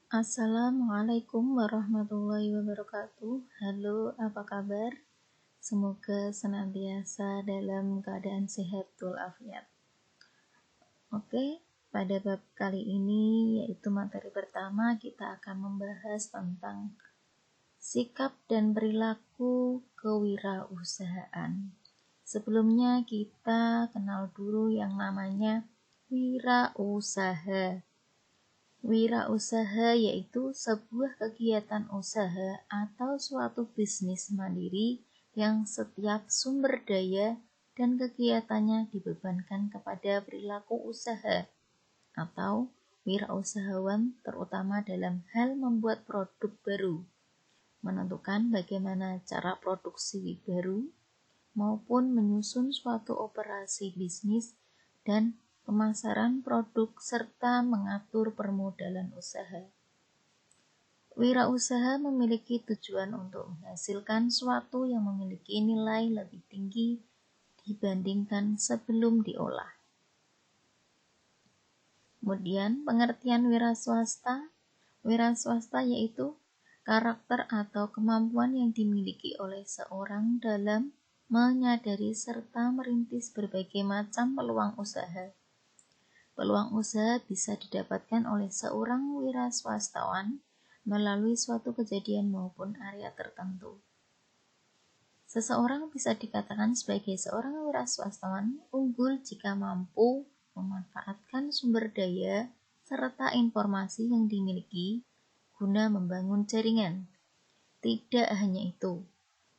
Assalamualaikum warahmatullahi wabarakatuh. Halo, apa kabar? Semoga senantiasa dalam keadaan sehat walafiat. Oke, pada bab kali ini yaitu materi pertama, kita akan membahas tentang sikap dan perilaku kewirausahaan. Sebelumnya kita kenal dulu yang namanya wirausaha. Wirausaha yaitu sebuah kegiatan usaha atau suatu bisnis mandiri yang setiap sumber daya dan kegiatannya dibebankan kepada perilaku usaha atau wirausahawan, terutama dalam hal membuat produk baru, menentukan bagaimana cara produksi baru, maupun menyusun suatu operasi bisnis dan pemasaran produk serta mengatur permodalan usaha. Wirausaha memiliki tujuan untuk menghasilkan suatu yang memiliki nilai lebih tinggi dibandingkan sebelum diolah. Kemudian pengertian wiraswasta. Wiraswasta yaitu karakter atau kemampuan yang dimiliki oleh seorang dalam menyadari serta merintis berbagai macam peluang usaha. Peluang usaha bisa didapatkan oleh seorang wiraswastawan melalui suatu kejadian maupun area tertentu. Seseorang bisa dikatakan sebagai seorang wiraswastawan unggul jika mampu memanfaatkan sumber daya serta informasi yang dimiliki guna membangun jaringan. Tidak hanya itu,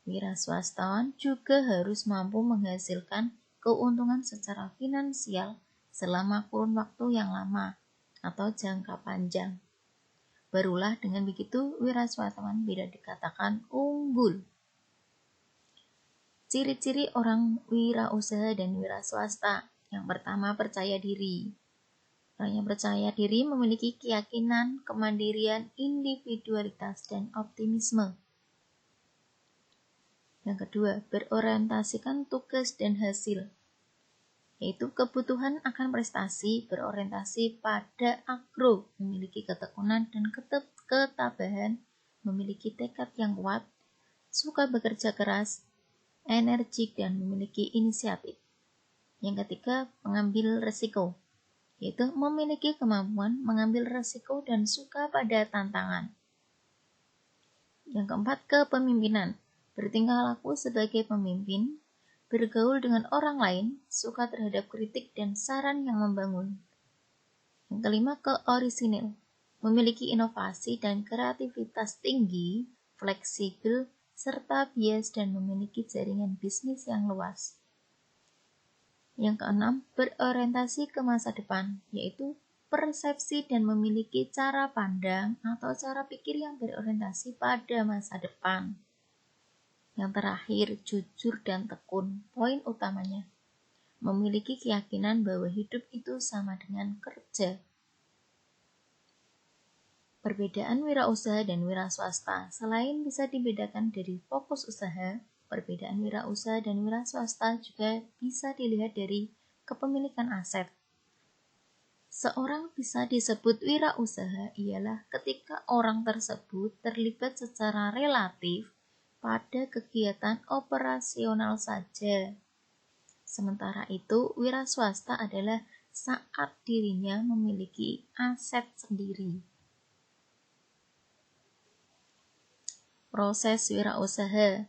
wiraswastawan juga harus mampu menghasilkan keuntungan secara finansial selama kurun waktu yang lama atau jangka panjang. Barulah dengan begitu wiraswastawan bisa dikatakan unggul. Ciri-ciri orang wirausaha dan wiraswasta. Yang pertama, percaya diri. Orang yang percaya diri memiliki keyakinan, kemandirian, individualitas, dan optimisme. Yang kedua, berorientasikan tugas dan hasil, yaitu kebutuhan akan prestasi, berorientasi pada agro, memiliki ketekunan dan ketabahan, memiliki tekad yang kuat, suka bekerja keras, energik, dan memiliki inisiatif. Yang ketiga, mengambil resiko, yaitu memiliki kemampuan mengambil resiko dan suka pada tantangan. Yang keempat, kepemimpinan, bertingkah laku sebagai pemimpin, bergaul dengan orang lain, suka terhadap kritik dan saran yang membangun. Yang kelima, keorisinil, memiliki inovasi dan kreativitas tinggi, fleksibel, serta bias dan memiliki jaringan bisnis yang luas. Yang keenam, berorientasi ke masa depan, yaitu persepsi dan memiliki cara pandang atau cara pikir yang berorientasi pada masa depan. Yang terakhir, jujur dan tekun. Poin utamanya, memiliki keyakinan bahwa hidup itu sama dengan kerja. Perbedaan wirausaha dan wiraswasta. Selain bisa dibedakan dari fokus usaha, perbedaan wirausaha dan wiraswasta juga bisa dilihat dari kepemilikan aset. Seorang bisa disebut wirausaha ialah ketika orang tersebut terlibat secara relatif pada kegiatan operasional saja. Sementara itu, wiraswasta adalah saat dirinya memiliki aset sendiri. Proses wirausaha,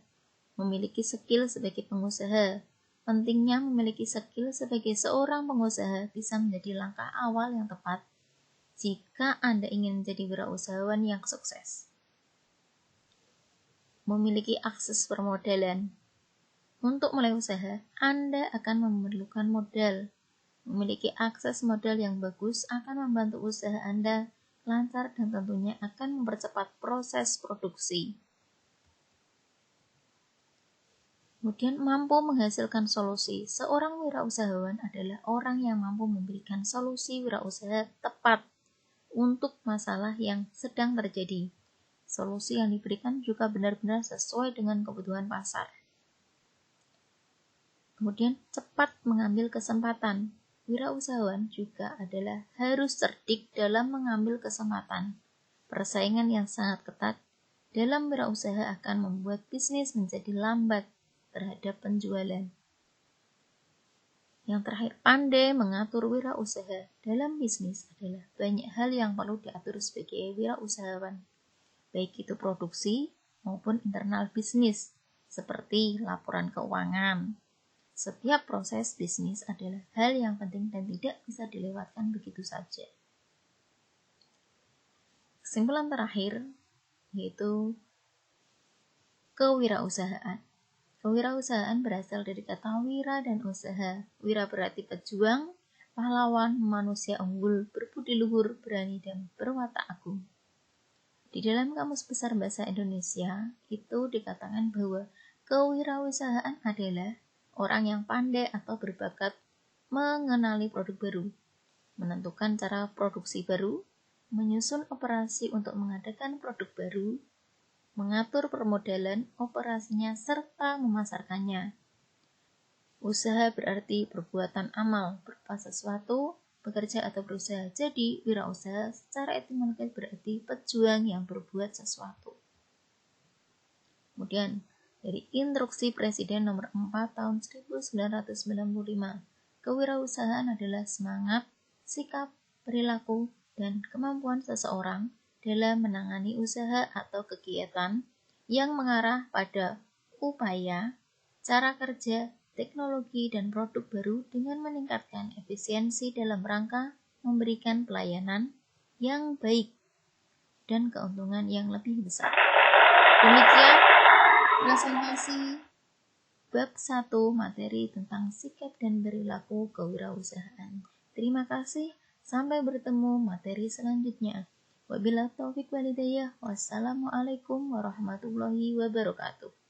memiliki skill sebagai pengusaha. Pentingnya memiliki skill sebagai seorang pengusaha bisa menjadi langkah awal yang tepat jika Anda ingin menjadi wirausahawan yang sukses. Memiliki akses permodalan. Untuk mulai usaha, Anda akan memerlukan modal. Memiliki akses modal yang bagus akan membantu usaha Anda lancar dan tentunya akan mempercepat proses produksi. Kemudian mampu menghasilkan solusi. Seorang wirausahawan adalah orang yang mampu memberikan solusi wirausaha tepat untuk masalah yang sedang terjadi. Solusi yang diberikan juga benar-benar sesuai dengan kebutuhan pasar. Kemudian cepat mengambil kesempatan. Wirausahawan juga adalah harus cerdik dalam mengambil kesempatan. Persaingan yang sangat ketat dalam wirausaha akan membuat bisnis menjadi lambat terhadap penjualan. Yang terakhir, pandai mengatur wirausaha dalam bisnis adalah banyak hal yang perlu diatur sebagai wirausahawan, baik itu produksi maupun internal bisnis, seperti laporan keuangan. Setiap proses bisnis adalah hal yang penting dan tidak bisa dilewatkan begitu saja. Kesimpulan terakhir yaitu kewirausahaan. Kewirausahaan berasal dari kata wira dan usaha. Wira berarti pejuang, pahlawan, manusia unggul, berbudi luhur, berani, dan berwatak agung. Di dalam Kamus Besar Bahasa Indonesia, itu dikatakan bahwa kewirausahaan adalah orang yang pandai atau berbakat mengenali produk baru, menentukan cara produksi baru, menyusun operasi untuk mengadakan produk baru, mengatur permodalan operasinya, serta memasarkannya. Usaha berarti perbuatan amal, berupa sesuatu, bekerja atau berusaha. Jadi, wirausaha secara etimologi berarti pejuang yang berbuat sesuatu. Kemudian, dari Instruksi Presiden nomor 4 tahun 1995, kewirausahaan adalah semangat, sikap, perilaku, dan kemampuan seseorang dalam menangani usaha atau kegiatan yang mengarah pada upaya, cara kerja, teknologi, dan produk baru dengan meningkatkan efisiensi dalam rangka memberikan pelayanan yang baik dan keuntungan yang lebih besar. Demikian presentasi bab 1 materi tentang sikap dan perilaku kewirausahaan. Terima kasih, sampai bertemu materi selanjutnya. Wabillahi taufiq wal hidayah. Wassalamualaikum warahmatullahi wabarakatuh.